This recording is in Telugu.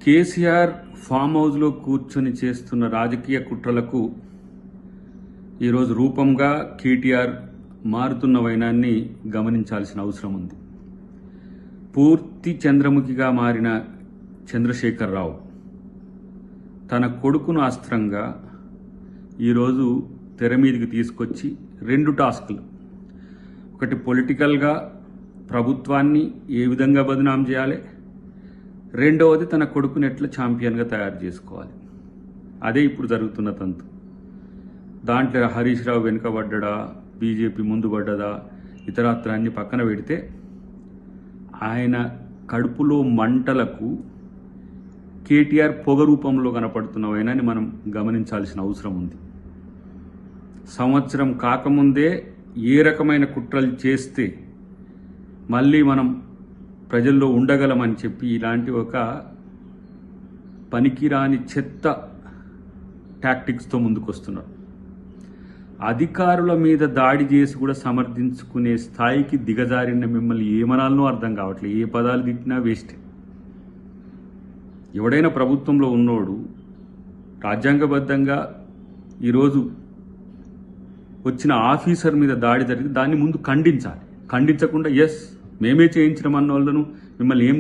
కేసీఆర్ ఫామ్ హౌస్లో కూర్చొని చేస్తున్న రాజకీయ కుట్రలకు ఈరోజు రూపంగా కేటీఆర్ మారుతున్న వైనాన్ని గమనించాల్సిన అవసరం ఉంది. పూర్తి చంద్రముఖిగా మారిన చంద్రశేఖరరావు తన కొడుకును అస్త్రంగా ఈరోజు తెర మీదికి తీసుకొచ్చి రెండు టాస్క్లు, ఒకటి పొలిటికల్గా ప్రభుత్వాన్ని ఏ విధంగా బదనాం చేయాలి, రెండవది తన కొడుకుని ఎట్లా ఛాంపియన్గా తయారు చేసుకోవాలి. అదే ఇప్పుడు జరుగుతున్న తంతు. దాంట్లో హరీష్ రావు వెనుకబడ్డా, బీజేపీ ముందు పడ్డదా, ఇతరత్రాన్ని పక్కన పెడితే ఆయన కడుపులో మంటలకు కేటీఆర్ పొగ రూపంలో కనపడుతున్న వైనాన్ని మనం గమనించాల్సిన అవసరం ఉంది. సంవత్సరం కాకముందే ఏ రకమైన కుట్రలు చేస్తే మళ్ళీ మనం ప్రజల్లో ఉండగలమని చెప్పి ఇలాంటి ఒక పనికిరాని చెత్త టాక్టిక్స్తో ముందుకొస్తున్నారు. అధికారుల మీద దాడి చేసి కూడా సమర్థించుకునే స్థాయికి దిగజారిన మిమ్మల్ని ఏమనాలనో అర్థం కావట్లేదు. ఏ పదాలు తిట్టినా వేస్టే. ఎవడైనా ప్రభుత్వంలో ఉన్నోడు రాజ్యాంగబద్ధంగా ఈరోజు వచ్చిన ఆఫీసర్ మీద దాడి జరిగి దాన్ని ముందు ఖండించాలి. ఖండించకుండా ఎస్ మేమే చేయించడం అన్న వాళ్ళను మిమ్మల్ని ఏం